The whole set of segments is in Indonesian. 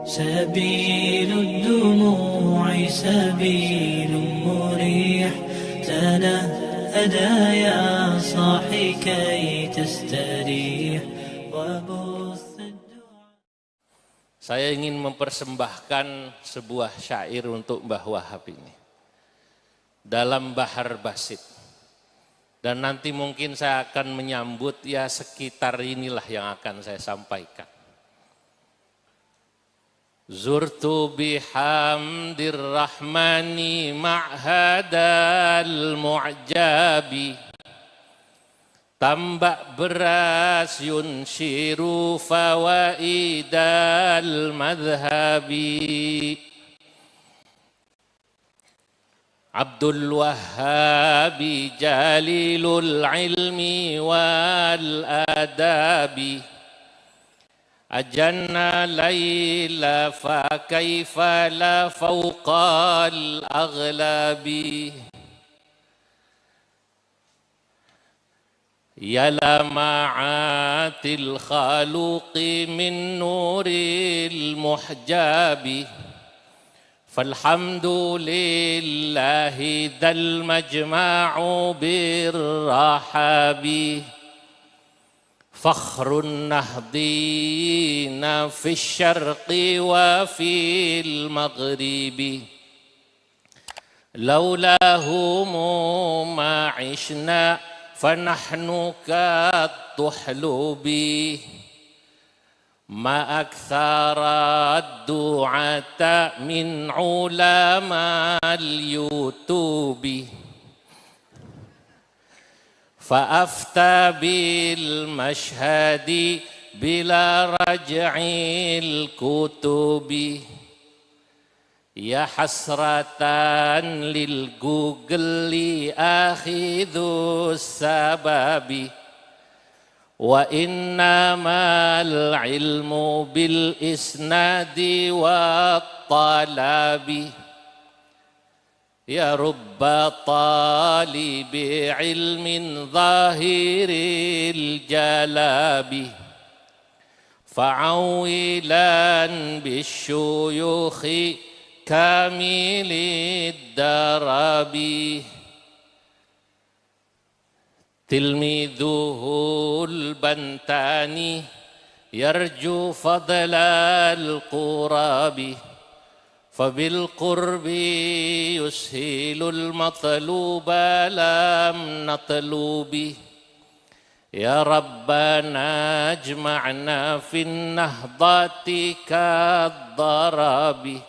سبيل الدموع سبيل مريح تنهدى يا صاحي كي تستريح وبث الدعاء. Saya ingin mempersembahkan sebuah syair untuk Mbah Wahab ini. Dalam Bahar Basit. Dan nanti mungkin saya akan menyambut ya sekitar inilah yang akan saya sampaikan. Zurtu bihamdir rahmani ma'hadal mu'jabi. Tambak beras yunshiru fawaidal madhabi. Abdul Wahhabi jalilul ilmi wal adabi. Ajanna layla fa kaifa la fawqal aghlabi. Ya lama'atil khaluqi min nuril muhjabi. Falhamdulillahi dhal majma'u birrahabi. Fakhrun nahdina fi syarqi wa fil maghribi. Laulahumu ma'ishna fanahnu katuhlubi. Ma aktsara du'ata min ulamal yutubi. Fa'afta bil mashhadi bila raj'il kutubi. Ya hasratan lil Google akhidhus sababi. Wa innamal ilmu bil isnadi wa talabi. Ya rubba talibi ilmin zahiril jalabi. Fa'awilan bisyuyukhi kamilid darabi. Tilmidhuhul bantani yarju fadlal qurabi. Fabil qurbi yushilul matluba lam natlubi. Ya Rabbana ajma'na fin nahdati kaddarabi.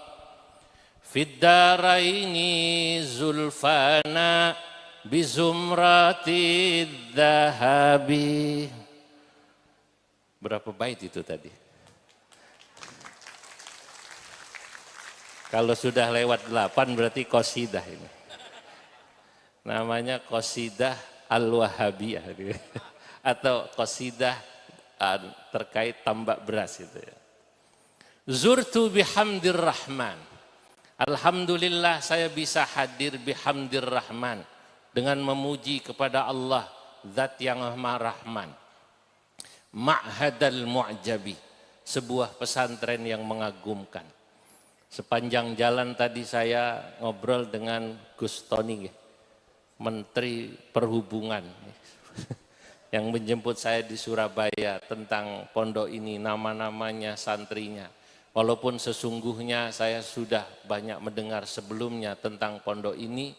Fid daraini zulfana bizumrati dhahabi. Berapa bait itu tadi? Kalau sudah lewat 8 berarti qasidah ini. Namanya qasidah al-Wahabiyah atau qasidah terkait tambak beras itu ya. Zurtu bihamdir rahman. Alhamdulillah saya bisa hadir bihamdir rahman. Dengan memuji kepada Allah, Zat yang Maha Rahman. Ma'hadal mu'jabi, sebuah pesantren yang mengagumkan. Sepanjang jalan tadi saya ngobrol dengan Gus Tony, Menteri Perhubungan, yang menjemput saya di Surabaya tentang pondok ini, nama-namanya, santrinya. Walaupun sesungguhnya saya sudah banyak mendengar sebelumnya tentang pondok ini,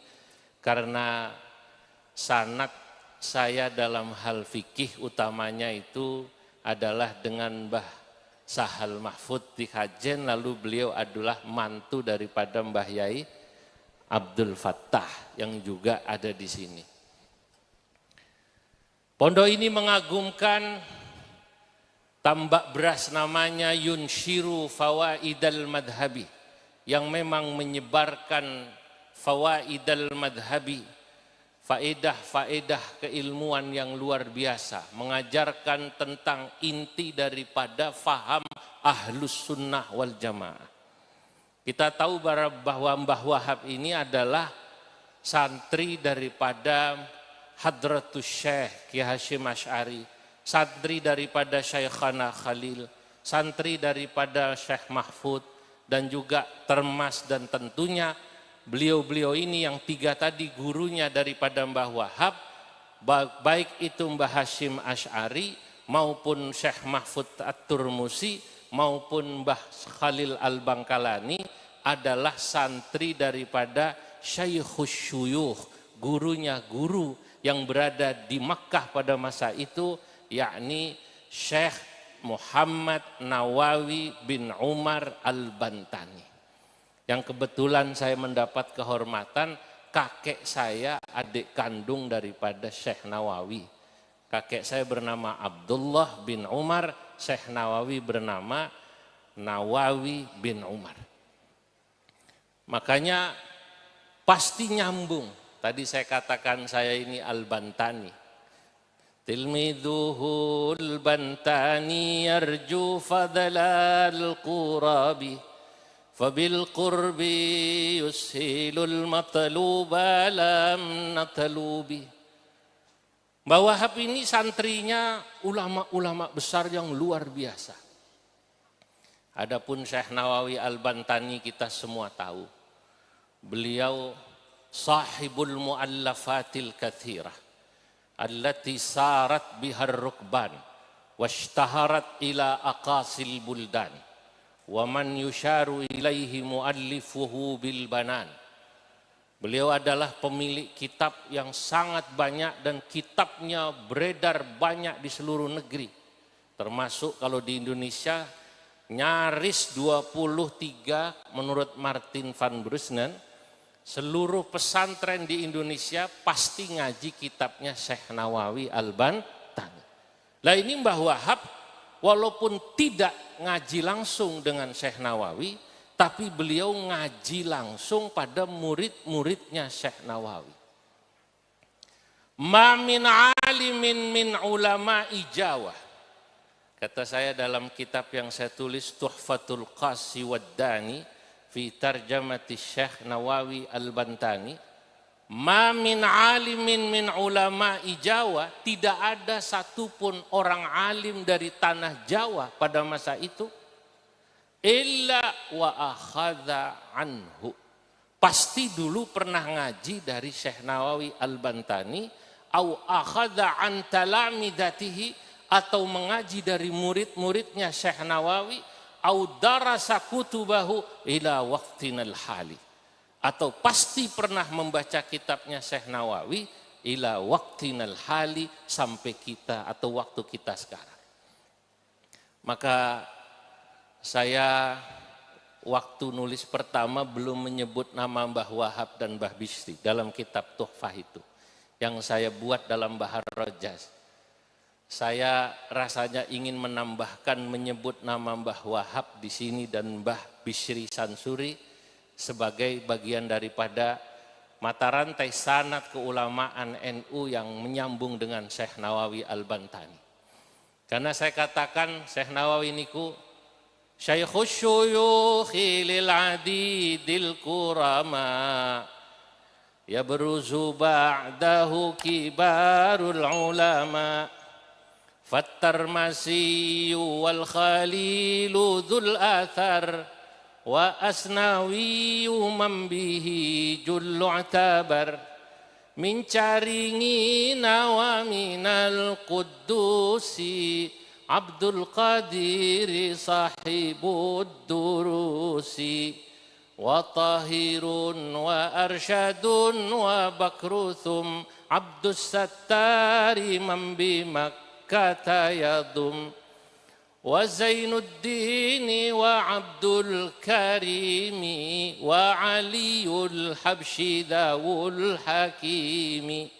karena sanad saya dalam hal fikih utamanya itu adalah dengan Mbah Sahal Mahfud di Kajen, lalu beliau adalah mantu daripada Mbah Yai Abdul Fattah yang juga ada di sini. Pondok ini mengagumkan tambak beras namanya Yunshiru Fawaidal Madhabi, yang memang menyebarkan fawaidal madhabi, faedah-faedah keilmuan yang luar biasa, mengajarkan tentang inti daripada faham ahlus sunnah wal jamaah. Kita tahu bahwa Mbah Wahab ini adalah santri daripada Hadratus Syekh Ki Hasyim Asy'ari, santri daripada Syekhana Khalil, santri daripada Syekh Mahfud, dan juga Termas, dan tentunya beliau-beliau ini yang tiga tadi gurunya daripada Mbah Wahab, baik itu Mbah Hashim Asy'ari maupun Syekh Mahfud At-Turmusi maupun Mbah Khalil Al-Bangkalani adalah santri daripada Syaikhus Syuyukh, gurunya guru yang berada di Makkah pada masa itu, yakni Syekh Muhammad Nawawi bin Umar Al-Bantani. Yang kebetulan saya mendapat kehormatan, kakek saya adik kandung daripada Syekh Nawawi. Kakek saya bernama Abdullah bin Umar, Syekh Nawawi bernama Nawawi bin Umar. Makanya pasti nyambung. Tadi saya katakan saya ini Al-Bantani. Tilmidhuhul Bantani yarju fadlal qurabi fabil qurbi yushilul matluba lam natlubi. Mbah Wahab ini santrinya ulama-ulama besar yang luar biasa. Adapun Syekh Nawawi Al-Bantani kita semua tahu. Beliau sahibul mu'allafatil kathirah allati sarat bihar rukban washtaharat ila aqasil buldan wa man yusharu ilaihi muallifuhu bil banan. Beliau adalah pemilik kitab yang sangat banyak dan kitabnya beredar banyak di seluruh negeri. Termasuk kalau di Indonesia nyaris 23 menurut Martin van Brusnen, seluruh pesantren di Indonesia pasti ngaji kitabnya Syekh Nawawi Al-Bantani. Lah ini Mbah Wahab walaupun tidak ngaji langsung dengan Syekh Nawawi, tapi beliau ngaji langsung pada murid-muridnya Syekh Nawawi. Ma min alimin min ulama'i Jawa. Kata saya dalam kitab yang saya tulis Tuhfatul Qasi Waddani fi tarjamati Syekh Nawawi Al-Bantani, ma min alimin min ulama'i Jawa, tidak ada satupun orang alim dari tanah Jawa pada masa itu illa wa akhadha anhu, pasti dulu pernah ngaji dari Syekh Nawawi Al-Bantani, au akhadha an talamidatihi, atau mengaji dari murid-muridnya Syekh Nawawi, au darasa kutubahu ila waqtinal hali, atau pasti pernah membaca kitabnya Syekh Nawawi ila waqtinal hali, sampai kita atau waktu kita sekarang. Maka saya waktu nulis pertama belum menyebut nama Mbah Wahab dan Mbah Bisri dalam kitab Tuhfah itu yang saya buat dalam Bahar Rojas. Saya rasanya ingin menambahkan menyebut nama Mbah Wahab di sini dan Mbah Bisri Sansuri sebagai bagian daripada mata rantai sanad keulamaan NU yang menyambung dengan Syekh Nawawi Al-Bantani. Karena saya katakan Syekh Nawawi niku Syaikhus syuyukhi lil adidil kurama yabruzu ba'dahu kibarul ulama fattarmasi wal khalilu dhul athar wa asnawi man bihi jullu atabar min caringina wa minal quddusi Abdul Qadir sahibud durusi wa tahirun wa arsyadun wa bakruthum Abdus Sattari man bi Makkah yadum wa Zainuddin wa Abdul Karimi wa Aliul Habsyi Dawul Hakimi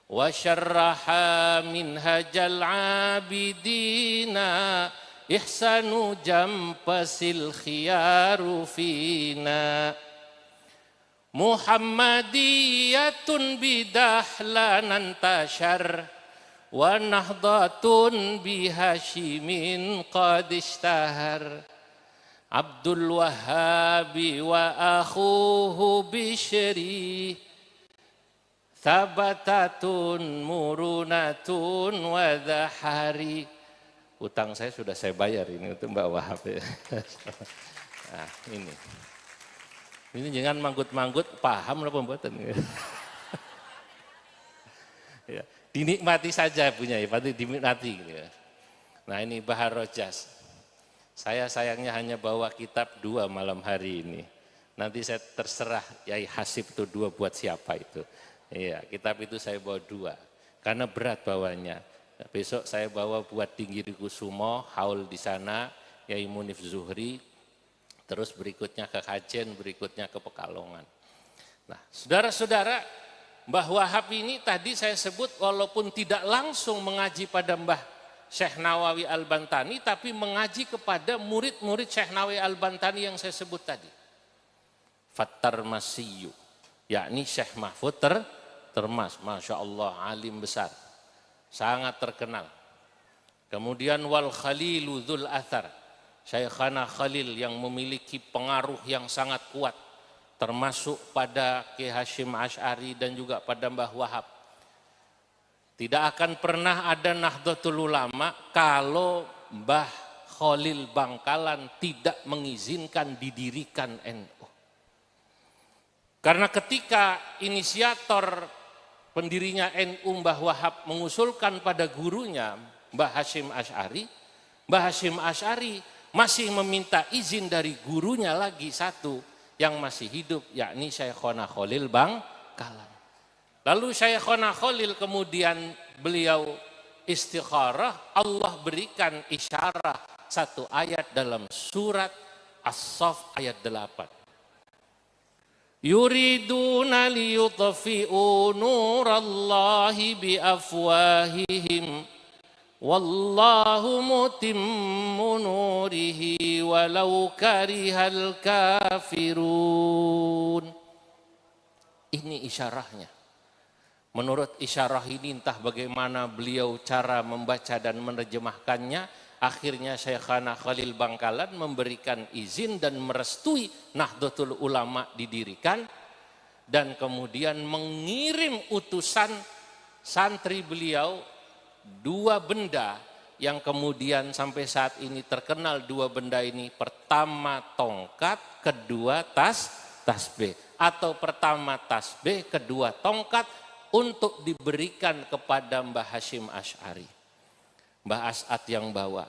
wa syarraha minhajal abidina ihsanu jampasil khiyaru fina Muhammadiyatun bidahlan tashar wa nahdatun bihashimin qad ishtahar Abdul Wahhabi wa akhuhu Bishri Thabatatun murunatun wadhahari Utang saya sudah saya bayar ini untuk Mbak Wahab. Nah ini. Ini jangan manggut-manggut, paham lah pembuatan. Ya, dinikmati saja punya, pasti dinikmati. Gitu ya. Nah ini Bahar Rojas. Saya sayangnya hanya bawa kitab 2 malam hari ini. Nanti saya terserah Yai Hasib itu 2 buat siapa itu. Iya, kitab itu saya bawa 2 karena berat bawanya. Besok saya bawa buat Dinggiri Kusumo, haul di sana, Yai Munif Zuhri, terus berikutnya ke Kajen, berikutnya ke Pekalongan. Nah, saudara-saudara, Mbah Wahab ini tadi saya sebut walaupun tidak langsung mengaji pada Mbah Syekh Nawawi Al-Bantani, tapi mengaji kepada murid-murid Syekh Nawawi Al-Bantani yang saya sebut tadi. Fattar Masiyu, yakni Syekh Mahfud Termas, Masya Allah, alim besar, sangat terkenal. Kemudian Wal Khalilu Dzul Athar, Syekhana Khalil yang memiliki pengaruh yang sangat kuat, termasuk pada Ki Hasyim Asy'ari dan juga pada Mbah Wahab. Tidak akan pernah ada Nahdlatul Ulama kalau Mbah Khalil Bangkalan tidak mengizinkan didirikan NU. Karena ketika inisiator pendirinya NU Mbah Wahab mengusulkan pada gurunya Mbah Hasyim Asy'ari, Mbah Hasyim Asy'ari masih meminta izin dari gurunya lagi satu yang masih hidup, yakni Syekhona Khalil Bangkalan. Lalu Syekhona Khalil kemudian beliau istikharah, Allah berikan isyarah satu ayat dalam surat As-Saff ayat 8. Yuriduna liyutfi'u nurallahi biafwahihim wallahu mutimmu nurihi walau karihal kafirun. Ini isyarahnya. Menurut isyarah ini entah bagaimana beliau cara membaca dan menerjemahkannya, akhirnya Syekhana Khalil Bangkalan memberikan izin dan merestui Nahdlatul Ulama didirikan, dan kemudian mengirim utusan santri beliau 2 benda yang kemudian sampai saat ini terkenal. 2 benda ini, pertama tongkat, kedua tasbih, atau pertama tasbih, kedua tongkat, untuk diberikan kepada Mbah Hasyim Asy'ari. Mbah As'ad yang bawa.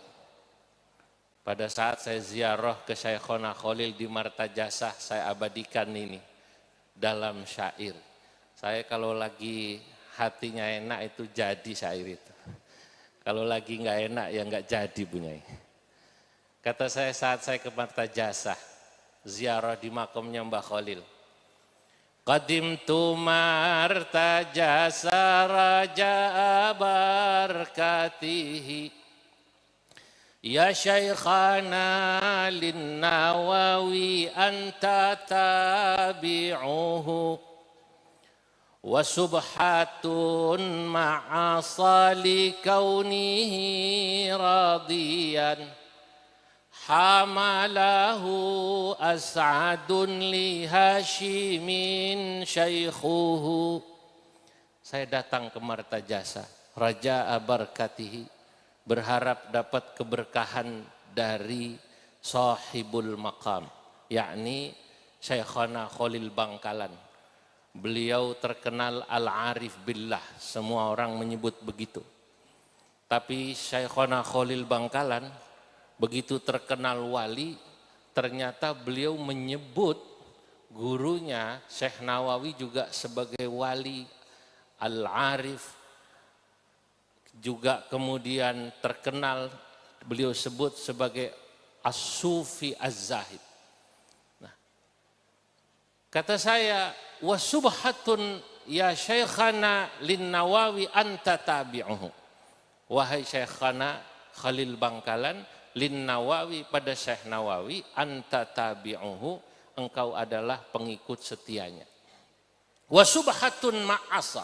Pada saat saya ziarah ke Syekhona Khalil di Martajasah, saya abadikan ini dalam syair. Saya kalau lagi hatinya enak itu jadi syair itu. Kalau lagi nggak enak ya nggak jadi punya. Kata saya saat saya ke Martajasah, ziarah di makamnya Mbah Khalil. Qadimtu martajasa raja'a barakatihi ya Syekhana lin-Nawawi anta tabi'uhu wa subhatun ma'asali kaunihi radiyan hamalahu as'adun li Hasyimin syaikhuhu. Saya datang ke Martajasa Raja Abarkatihi, berharap dapat keberkahan dari sahibul maqam, yakni Syekhana Khalil Bangkalan. Beliau terkenal al-arif billah, semua orang menyebut begitu. Tapi Syekhana Khalil Bangkalan begitu terkenal wali, ternyata beliau menyebut gurunya Syekh Nawawi juga sebagai wali al-arif, juga kemudian terkenal beliau sebut sebagai as-sufi az-zahid. Nah, kata saya, wasubhatun ya Syekhana lin-Nawawi anta tabi'uhu. Wahai Syekhana Khalil Bangkalan, lin-Nawawi pada Syekh Nawawi, anta tabi'uhu, engkau adalah pengikut setianya. Wa subhatun ma'asa,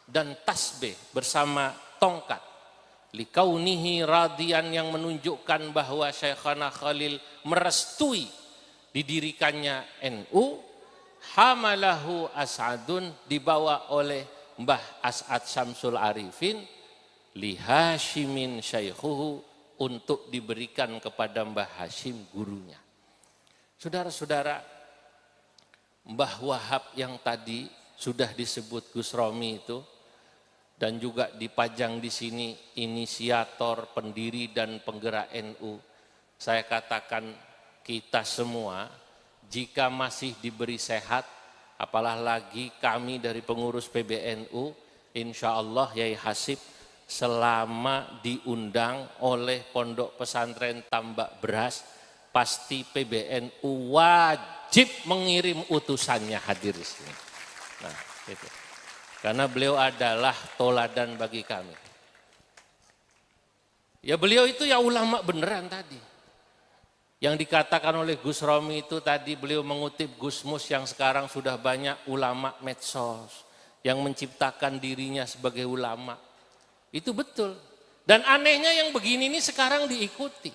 dan tasbih bersama tongkat, likaunihi radian, yang menunjukkan bahwa Syekhana Khalil merestui didirikannya NU. Hamalahu as'adun, dibawa oleh Mbah As'ad Syamsul Arifin, li Hasyimin syaikhuhu, untuk diberikan kepada Mbah Hashim gurunya. Saudara-saudara, Mbah Wahab yang tadi sudah disebut Gus Romi itu, dan juga dipajang di sini inisiator, pendiri dan penggerak NU. Saya katakan kita semua jika masih diberi sehat, apalagi kami dari pengurus PBNU, insya Allah Yai Hasib selama diundang oleh Pondok Pesantren Tambak Beras, pasti PBNU wajib mengirim utusannya hadir di sini. Nah, gitu. Karena beliau adalah toladan bagi kami. Ya beliau itu ya ulama beneran tadi. Yang dikatakan oleh Gus Romi itu tadi, beliau mengutip Gus Mus yang sekarang sudah banyak ulama medsos yang menciptakan dirinya sebagai ulama. Itu betul. Dan anehnya yang begini ini sekarang diikuti.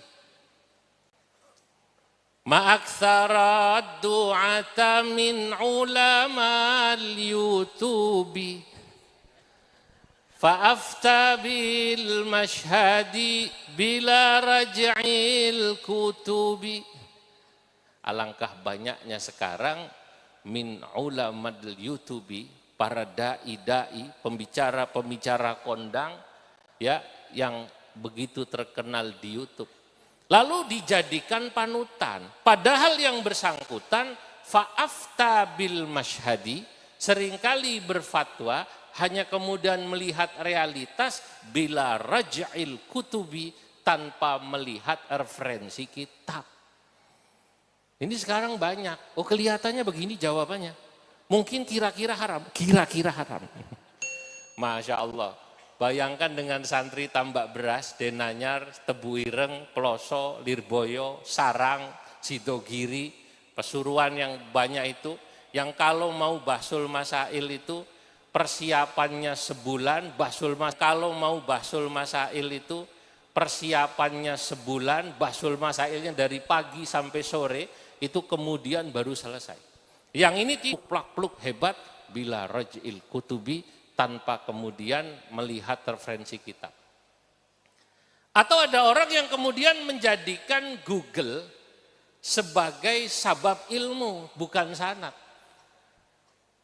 Ma'aktsara du'ata min ulama al-yutubi fa'afta bil mashhadi bila raj'il kutubi. Alangkah banyaknya sekarang min ulama al-yutubi, para dai-dai, pembicara-pembicara kondang ya yang begitu terkenal di YouTube. Lalu dijadikan panutan, padahal yang bersangkutan fa'afta bil mashhadi seringkali berfatwa hanya kemudian melihat realitas bila raj'il kutubi, tanpa melihat referensi kitab. Ini sekarang banyak, oh kelihatannya begini jawabannya. Mungkin kira-kira haram, kira-kira haram. Masya Allah, bayangkan dengan santri Tambak Beras, Denanyar, Tebu Ireng, Peloso, Lirboyo, Sarang, Sidogiri, Pesuruan yang banyak itu, yang kalau mau bahsul masail itu persiapannya sebulan, kalau mau bahsul masail itu persiapannya sebulan, bahsul masailnya dari pagi sampai sore, itu kemudian baru selesai. Yang ini plak-pluk hebat bila raj'il kutubi, tanpa kemudian melihat referensi kitab. Atau ada orang yang kemudian menjadikan Google sebagai sabab ilmu, bukan sanad.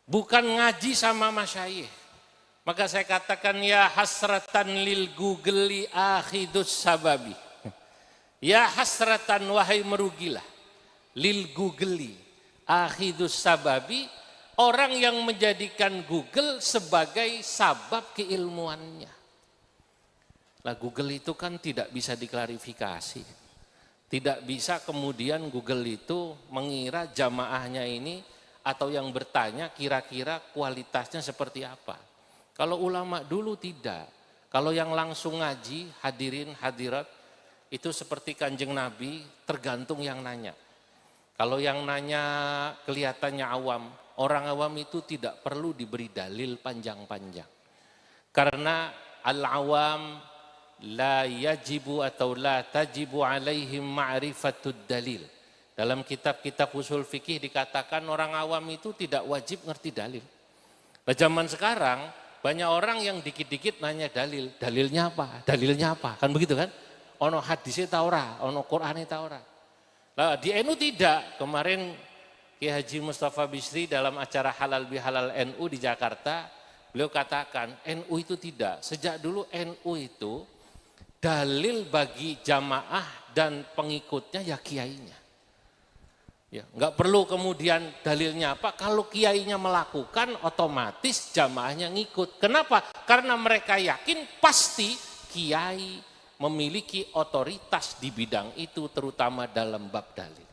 Bukan ngaji sama masyayikh. Maka saya katakan ya hasratan lil Google li akhidus sababi. Ya hasratan, wahai merugilah, lil Google akhidus sababi, orang yang menjadikan Google sebagai sabab keilmuannya. Nah, Google itu kan tidak bisa diklarifikasi. Tidak bisa kemudian Google itu mengira jamaahnya ini atau yang bertanya kira-kira kualitasnya seperti apa. Kalau ulama dulu tidak. Kalau yang langsung ngaji, hadirin hadirat, itu seperti Kanjeng Nabi, tergantung yang nanya. Kalau yang nanya kelihatannya awam, orang awam itu tidak perlu diberi dalil panjang-panjang. Karena al-awam la yajibu atau la tajibu alaihim ma'rifatud dalil. Dalam kitab-kitab usul fikih dikatakan orang awam itu tidak wajib ngerti dalil. Nah, zaman sekarang banyak orang yang dikit-dikit nanya dalil. Dalilnya apa? Dalilnya apa? Kan begitu kan? Ono hadisnya ta ora, ono Qur'ane ta ora. Nah, di NU tidak. Kemarin Kiai Haji Mustafa Bisri dalam acara Halal Bihalal NU di Jakarta, beliau katakan NU itu tidak. Sejak dulu NU itu dalil bagi jamaah dan pengikutnya ya kiainya. Ya, enggak perlu kemudian dalilnya apa, kalau kiainya melakukan otomatis jamaahnya ngikut. Kenapa? Karena mereka yakin pasti kiai memiliki otoritas di bidang itu, terutama dalam bab dalil.